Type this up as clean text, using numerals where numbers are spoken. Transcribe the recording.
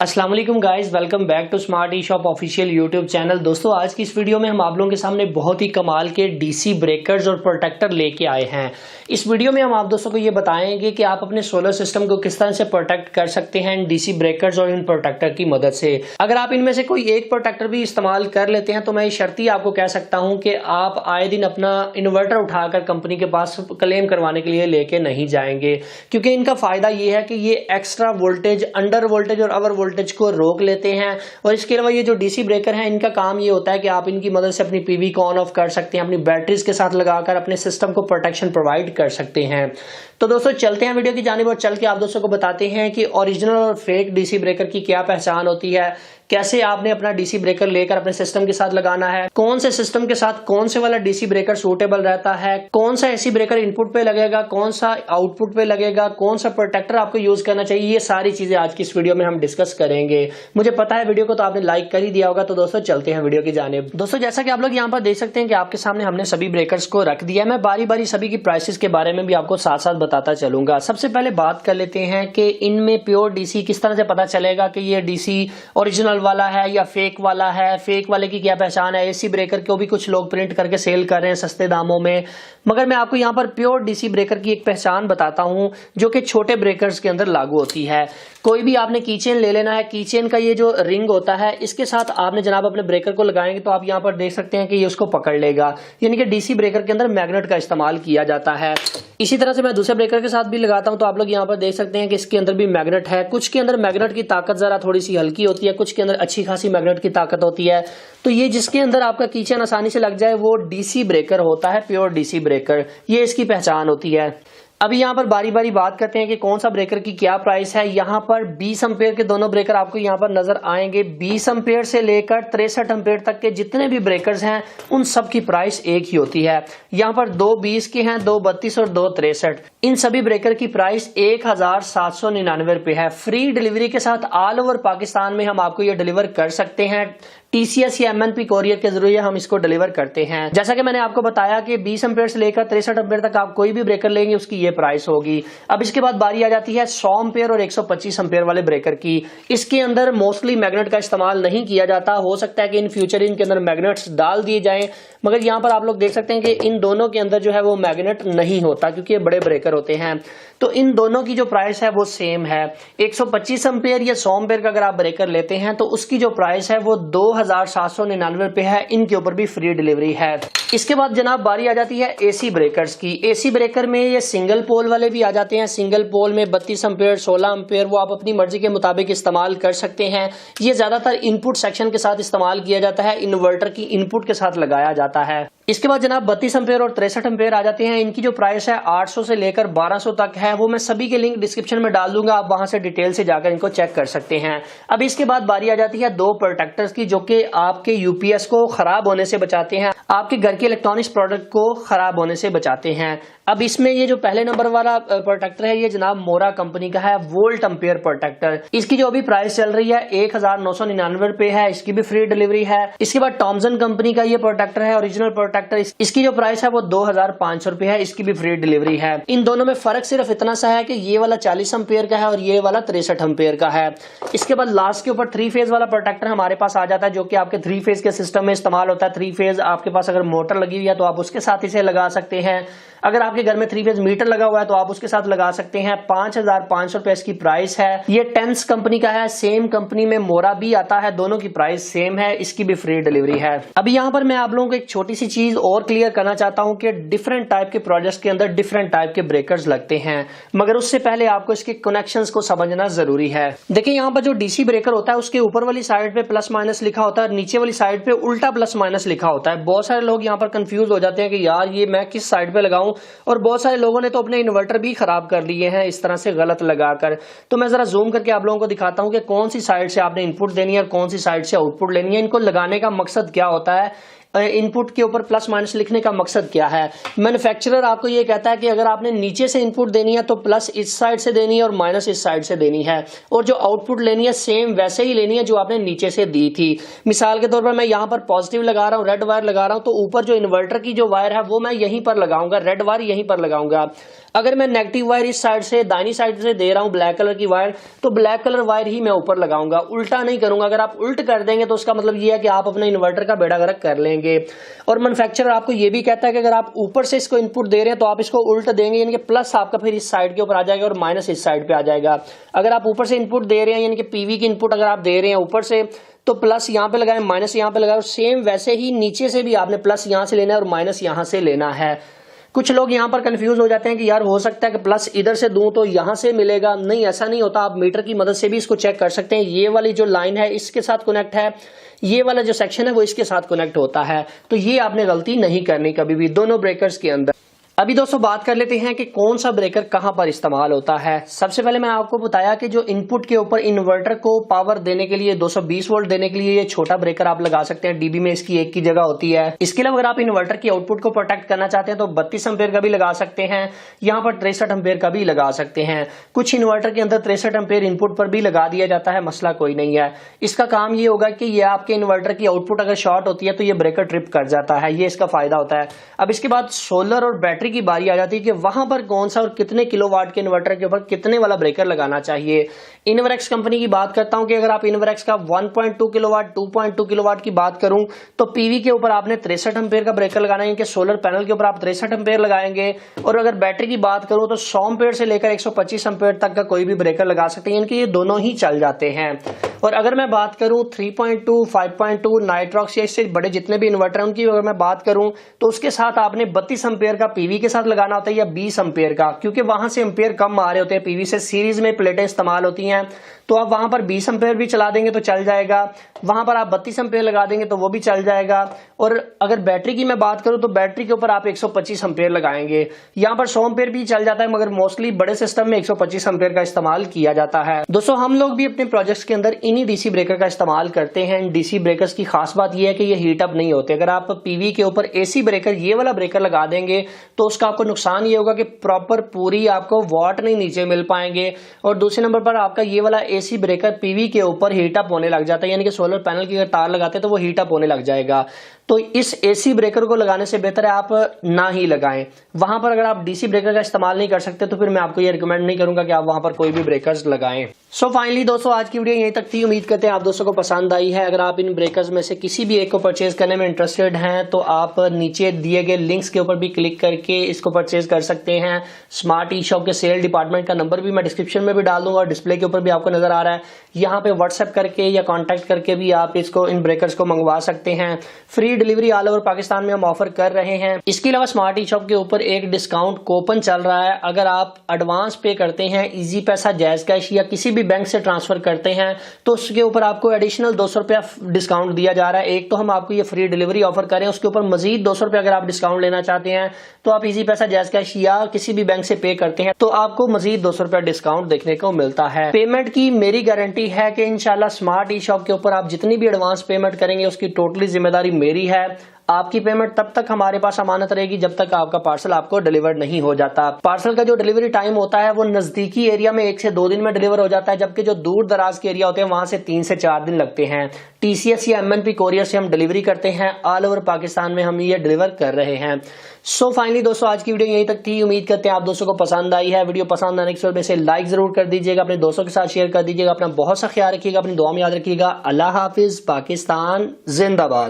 अस्सलाम वालेकुम guys, welcome back to smart e shop official YouTube channel. दोस्तों, आज की इस वीडियो में हम आप लोगों के सामने बहुत ही कमाल के डीसी ब्रेकर्स और प्रोटेक्टर लेके आए हैं। इस वीडियो में हम आप दोस्तों को ये बताएंगे कि आप अपने सोलर सिस्टम को किस तरह से प्रोटेक्ट कर सकते हैं इन डीसी ब्रेकर्स और इन प्रोटेक्टर की मदद से। अगर आप इनमें से कोई एक प्रोटेक्टर भी इस्तेमाल कर लेते हैं तो मैं शर्ती आपको कह सकता हूँ कि आप आए दिन अपना इन्वर्टर उठाकर कंपनी के पास क्लेम करवाने के लिए लेके नहीं जाएंगे, क्योंकि इनका फायदा ये है कि ये एक्स्ट्रा वोल्टेज, अंडर वोल्टेज और ओवर वोल्टेज को रोक लेते हैं। और इसके अलावा ये जो डीसी ब्रेकर हैं, इनका काम ये होता है कि आप इनकी मदद से अपनी पीवी को ऑन ऑफ कर सकते हैं, अपनी बैटरीज के साथ लगाकर अपने सिस्टम को प्रोटेक्शन प्रोवाइड कर सकते हैं। तो दोस्तों चलते हैं वीडियो की जानिब और चल के आप दोस्तों को बताते हैं कि ओरिजिनल और फेक डीसी ब्रेकर की क्या पहचान होती है, कैसे आपने अपना डीसी ब्रेकर लेकर अपने सिस्टम के साथ लगाना है, कौन से सिस्टम के साथ कौन से वाला डीसी ब्रेकर सूटेबल रहता है, कौन सा एसी ब्रेकर इनपुट पे लगेगा, कौन सा आउटपुट पे लगेगा, कौन सा प्रोटेक्टर आपको यूज करना चाहिए, ये सारी चीजें आज की इस वीडियो में हम डिस्कस करेंगे। मुझे पता है वीडियो को तो आपने लाइक कर ही दिया होगा। तो दोस्तों चलते हैं वीडियो की जानिब। दोस्तों जैसा कि आप लोग यहाँ पर देख सकते हैं कि आपके सामने हमने सभी ब्रेकर्स को रख दिया है। मैं बारी बारी सभी की प्राइसेस के बारे में भी आपको साथ साथ बताता चलूंगा। सबसे पहले बात कर लेते हैं कि इनमें प्योर डीसी किस तरह से पता चलेगा कि ये डीसी ओरिजिनल वाला है या फेक वाला है। फेक वाले की क्या पहचान है? एसी ब्रेकर को भी कुछ लोग प्रिंट करके सेल कर रहे हैं सस्ते दामों में, मगर मैं आपको यहाँ पर प्योर डीसी ब्रेकर की एक पहचान बताता हूँ जो कि छोटे ब्रेकर्स के अंदर लागू होती है। कोई भी आपने कीचेन ले लेना है, कीचेन का ये जो रिंग होता है इसके साथ आपने जनाब अपने ब्रेकर को लगाएंगे तो आप यहाँ पर देख सकते हैं कि ये उसको पकड़ लेगा, यानी कि डीसी ब्रेकर के अंदर मैग्नेट का इस्तेमाल किया जाता है। इसी तरह से मैं दूसरे ब्रेकर के साथ भी लगाता हूं तो आप लोग यहाँ पर देख सकते हैं कि इसके अंदर भी मैग्नेट है। कुछ के अंदर मैग्नेट की ताकत जरा थोड़ी सी हल्की होती है, कुछ के अंदर अच्छी खासी मैग्नेट की ताकत होती है। तो ये जिसके अंदर आपका कीचेन आसानी से लग जाए वो डीसी ब्रेकर होता है, प्योर डीसी ब्रेकर, ये इसकी पहचान होती है। अभी यहाँ पर बारी बारी बात करते हैं कि कौन सा ब्रेकर की क्या प्राइस है। यहाँ पर 20 एम्पेयर के दोनों ब्रेकर आपको यहाँ पर नजर आएंगे। 20 एम्पेयर से लेकर 63 एम्पेयर तक के जितने भी ब्रेकर्स हैं उन सब की प्राइस एक ही होती है। यहाँ पर 2 20 के हैं, 2 32 और 2 63। इन सभी ब्रेकर की प्राइस 1799 रुपए है। फ्री डिलीवरी के साथ ऑल ओवर पाकिस्तान में हम आपको ये डिलीवर कर सकते हैं। टीसीएस या एमएनपी कोरियर के जरिए हम इसको डिलीवर करते हैं। जैसा कि मैंने आपको बताया कि 20 एम्पेयर से लेकर 63 एम्पेयर तक आप कोई भी ब्रेकर लेंगे उसकी ये प्राइस होगी। अब इसके बाद बारी आ जाती है 100 एम्पेयर और 125 एम्पेयर वाले ब्रेकर की। इसके अंदर मोस्टली मैग्नेट का इस्तेमाल नहीं किया जाता। हो सकता है कि इन फ्यूचर इनके अंदर मैग्नेट्स डाल दिए जाएं, मगर यहाँ पर आप लोग देख सकते हैं कि इन दोनों के अंदर जो है वो मैग्नेट नहीं होता क्योंकि ये बड़े ब्रेकर होते हैं। तो इन दोनों की जो प्राइस है वो सेम है। 125 एम्पेयर या 100 एम्पेयर का अगर आप ब्रेकर लेते हैं तो उसकी जो प्राइस है वो 2799 रुपए है। इनके ऊपर भी फ्री डिलीवरी है। इसके बाद जनाब बारी आ जाती है एसी ब्रेकर्स की। एसी ब्रेकर में ये सिंगल पोल वाले भी आ जाते हैं। सिंगल पोल में 32 एम्पेयर, 16 एम्पेयर वो आप अपनी मर्जी के मुताबिक इस्तेमाल कर सकते हैं। ये ज्यादातर इनपुट सेक्शन के साथ इस्तेमाल किया जाता है, इन्वर्टर की इनपुट के साथ लगाया जाता है। इसके बाद जनाब 32 एम्पेयर और 63 एम्पेयर आ जाते हैं। इनकी जो प्राइस है 800 से लेकर 1200 तक है। वो मैं सभी के लिंक डिस्क्रिप्शन में डाल दूंगा, आप वहां से डिटेल से जाकर इनको चेक कर सकते हैं। अब इसके बाद बारी आ जाती है 2 प्रोटेक्टर्स की जो कि आपके यूपीएस को खराब होने से बचाते हैं, आपके घर के इलेक्ट्रॉनिक्स प्रोडक्ट को खराब होने से बचाते हैं। अब इसमें ये जो पहले नंबर वाला प्रोटेक्टर है ये जनाब मोरा कंपनी का है, वोल्ट एम्पेयर प्रोटेक्टर। इसकी जो अभी प्राइस चल रही है 1999 रुपए है। इसकी भी फ्री डिलीवरी है। इसके बाद टॉमसन कंपनी का ये प्रोटेक्टर है, ओरिजिनल प्रोटेक्टर। इसकी जो प्राइस है वो 2500 रुपए है। इसकी भी फ्री डिलीवरी है। इन दोनों में फर्क सिर्फ इतना सा है कि ये वाला 40 एम्पेयर का है और ये वाला 63 एम्पेयर का है। इसके बाद लास्ट के ऊपर 3 फेज वाला प्रोटेक्टर हमारे पास आ जाता है जो कि आपके 3 फेज के सिस्टम में इस्तेमाल होता है। 3 फेज आपके पास अगर मोटर लगी हुई है तो आप उसके साथ इसे लगा सकते हैं। अगर आपके घर में 3 फेज मीटर लगा हुआ है तो आप उसके साथ लगा सकते हैं। 5500 रुपए इसकी प्राइस है। ये टेंस कंपनी का है। सेम कंपनी में मोरा भी आता है, दोनों की प्राइस सेम है। इसकी भी फ्री डिलीवरी है। अभी यहाँ पर मैं आप लोगों को एक छोटी सी चीज और क्लियर करना चाहता हूँ कि डिफरेंट टाइप के प्रोजेक्ट्स के अंदर डिफरेंट टाइप के ब्रेकर्स लगते हैं, मगर उससे पहले आपको इसके कनेक्शंस को समझना जरूरी है। देखिए यहाँ पर जो डीसी ब्रेकर होता है उसके ऊपर वाली साइड पे प्लस माइनस लिखा होता है, नीचे वाली साइड पे उल्टा प्लस माइनस लिखा होता है। बहुत सारे लोग यहाँ पर कंफ्यूज हो जाते हैं कि यार ये मैं किस साइड पे लगाऊं, और बहुत सारे लोगों ने तो अपने इन्वर्टर भी खराब कर लिए हैं इस तरह से गलत लगाकर। तो मैं जरा जूम करके आप लोगों को दिखाता हूं कि कौन सी साइड से आपने इनपुट देनी है और कौन सी साइड से आउटपुट लेनी है। इनको लगाने का मकसद क्या होता है, इनपुट के ऊपर प्लस माइनस लिखने का मकसद क्या है। मैन्युफैक्चरर आपको ये कहता है कि अगर आपने नीचे से इनपुट देनी है तो प्लस इस साइड से देनी है और माइनस इस साइड से देनी है, और जो आउटपुट लेनी है सेम वैसे ही लेनी है जो आपने नीचे से दी थी। मिसाल के तौर पर मैं यहाँ पर पॉजिटिव लगा रहा हूँ, रेड वायर लगा रहा हूँ, तो ऊपर जो इन्वर्टर की जो वायर है वो मैं यहीं पर लगाऊंगा, रेड वायर यहीं पर लगाऊंगा। अगर मैं नेगेटिव वायर इस साइड से दाहिनी साइड से दे रहा हूं ब्लैक कलर की वायर, तो ब्लैक कलर वायर ही मैं ऊपर लगाऊंगा, उल्टा नहीं करूंगा। अगर आप उल्ट कर देंगे तो उसका मतलब ये है कि आप अपने इन्वर्टर का बेड़ा गर्क कर लेंगे। और मैन्युफैक्चरर आपको ये भी कहता है कि अगर आप ऊपर से इसको इनपुट दे रहे हैं तो आप इसको उल्ट देंगे, यानी कि प्लस आपका फिर इस साइड के ऊपर आ जाएगा और माइनस इस साइड पे आ जाएगा। अगर आप ऊपर से इनपुट दे रहे हैं, यानी कि पीवी की इनपुट अगर आप दे रहे हैं ऊपर से, तो प्लस यहाँ पे लगाएं, माइनस यहाँ पे लगाएं, और सेम वैसे ही नीचे से भी आपने प्लस यहाँ से लेना है और माइनस यहाँ से लेना है। कुछ लोग यहाँ पर कंफ्यूज हो जाते हैं कि यार हो सकता है कि प्लस इधर से दूं तो यहाँ से मिलेगा। नहीं, ऐसा नहीं होता। आप मीटर की मदद से भी इसको चेक कर सकते हैं। ये वाली जो लाइन है इसके साथ कनेक्ट है, ये वाला जो सेक्शन है वो इसके साथ कनेक्ट होता है। तो ये आपने गलती नहीं करनी कभी भी दोनों ब्रेकर्स के अंदर। अभी दोस्तों बात कर लेते हैं कि कौन सा ब्रेकर कहां पर इस्तेमाल होता है। सबसे पहले मैंने आपको बताया कि जो इनपुट के ऊपर इन्वर्टर को पावर देने के लिए 220 वोल्ट देने के लिए ये छोटा ब्रेकर आप लगा सकते हैं। डीबी में इसकी एक की जगह होती है। इसके अलावा अगर आप इन्वर्टर की आउटपुट को प्रोटेक्ट करना चाहते हैं तो 32 एम्पेयर का भी लगा सकते हैं, यहाँ पर 63 एम्पेयर का भी लगा सकते हैं। कुछ इन्वर्टर के अंदर 63 एम्पेयर इनपुट पर भी लगा दिया जाता है, मसला कोई नहीं है। इसका काम ये होगा कि ये आपके इन्वर्टर की आउटपुट अगर शॉर्ट होती है तो ये ब्रेकर ट्रिप कर जाता है, ये इसका फायदा होता है। अब इसके बाद सोलर और बैटरी की बारी आ जाती है कि वहां पर कौन सा और कितने किलोवाट के इन्वर्टर के ऊपर कितने वाला ब्रेकर लगाना चाहिए। इन्वरेक्स कंपनी की बात करता हूं कि अगर आप इन्वरेक्स का 1.2 किलोवाट 2.2 किलोवाट की बात करूं तो पीवी के ऊपर आपने 63 एम्पेयर का ब्रेकर लगाना है, इनके सोलर पैनल के ऊपर आप 63 एम्पेयर लगाएंगे। और अगर बैटरी की बात करूं तो 100 एम्पेयर से लेकर 125 एम्पेयर तक का कोई भी ब्रेकर लगा सकते हैं, इनके ये दोनों ही चल जाते हैं। और अगर मैं बात करूं 3.2 5.2 नाइट्रॉक्स या इससे बड़े जितने भी इन्वर्टर हैं उनकी अगर मैं बात करूं तो उसके साथ आपने 32 एम्पेयर का पीवी के साथ लगाना होता है या 20 एम्पेयर का, क्योंकि वहां से एम्पेयर कम आ रहे होते हैं। पीवी से सीरीज में प्लेटें इस्तेमाल होती हैं, तो आप वहां पर 20 एम्पेयर भी चला देंगे तो चल जाएगा, वहां पर आप 32 एम्पेयर लगा देंगे तो वो भी चल जाएगा। और अगर बैटरी की मैं बात करूं तो बैटरी के ऊपर आप 125 एम्पेयर लगाएंगे, यहां पर 100 एम्पेयर भी चल जाता है, मगर मोस्टली बड़े सिस्टम में 125 एम्पेयर का इस्तेमाल किया जाता है। दोस्तों हम लोग भी अपने प्रोजेक्ट्स के अंदर इन्हीं डीसी ब्रेकर का इस्तेमाल करते हैं। डीसी ब्रेकर्स की खास बात यह है कि ये हीटअप नहीं होते। अगर आप पीवी के ऊपर एसी ब्रेकर ये वाला ब्रेकर लगा देंगे तो उसका आपको नुकसान ये होगा कि प्रॉपर पूरी आपको वाट नहीं नीचे मिल पाएंगे। और दूसरे नंबर पर आपका ये वाला एसी ब्रेकर पीवी के ऊपर हीटअप होने लग जाता है, यानी कि सोलर पैनल की अगर तार लगाते हैं तो वो हीटअप होने लग जाएगा। तो इस एसी ब्रेकर को लगाने से बेहतर है आप ना ही लगाएं। वहां पर अगर आप डीसी ब्रेकर का इस्तेमाल नहीं कर सकते तो फिर मैं आपको ये रिकमेंड नहीं करूंगा कि आप वहां पर कोई भी ब्रेकर्स लगाएं। सो फाइनली दोस्तों आज की वीडियो यहीं तक थी। उम्मीद करते हैं आप दोस्तों को पसंद आई है। अगर आप इन ब्रेकर्स में से किसी भी एक को परचेज करने में इंटरेस्टेड हैं तो आप नीचे दिए गए लिंक्स के ऊपर भी क्लिक करके इसको परचेज कर सकते हैं। स्मार्ट ई शॉप के सेल डिपार्टमेंट का नंबर भी मैं डिस्क्रिप्शन में भी डाल दूंगा और डिस्प्ले के ऊपर भी आपको नजर आ रहा है। यहाँ पे व्हाट्सएप करके या कॉन्टैक्ट करके भी आप इसको इन ब्रेकर्स को मंगवा सकते हैं। Free delivery all over Pakistan में हम ऑफर कर रहे हैं। इसके अलावा स्मार्ट ई शॉप के ऊपर एक डिस्काउंट कूपन चल रहा है। अगर आप एडवांस पे करते हैं इजी पैसा, जैज कैश या किसी भी बैंक से ट्रांसफर करते हैं तो उसके ऊपर आपको एडिशनल 200 रुपया डिस्काउंट दिया जा रहा है। एक तो हम आपको ये फ्री डिलीवरी ऑफर करें, उसके ऊपर मजीद 200 रुपया अगर आप डिस्काउंट लेना चाहते हैं तो आप इजी पैसा, जैज कैश या किसी भी बैंक से पे करते हैं तो आपको मजीद 200 रुपया डिस्काउंट देखने को मिलता है। पेमेंट की मेरी गारंटी है कि इंशाल्लाह स्मार्ट ई शॉप के ऊपर आप जितनी भी एडवांस पेमेंट करेंगे उसकी टोटली जिम्मेदारी मेरी है। आपकी पेमेंट तब तक हमारे पास अमानत रहेगी जब तक आपका पार्सल आपको डिलीवर नहीं हो जाता। पार्सल का जो डिलीवरी टाइम होता है वो नजदीकी एरिया में 1 से 2 दिन में डिलीवर हो जाता है, जबकि जो दूर दराज के एरिया होते हैं वहां से 3 से 4 दिन लगते हैं। टीसीएस या एमएनपी कोरियर से हम डिलीवरी करते हैं। ऑल ओवर पाकिस्तान में हम ये डिलीवर कर रहे हैं। सो फाइनली दोस्तों आज की वीडियो यहीं तक थी। उम्मीद करते हैं आप दोस्तों को पसंद आई है। वीडियो पसंद आने के बाद से लाइक जरूर कर दीजिएगा, अपने दोस्तों के साथ शेयर कर दीजिएगा। अपना बहुत सा ख्याल रखिएगा, अपनी दुआ में याद रखिएगा। अल्लाह हाफिज। पाकिस्तान जिंदाबाद।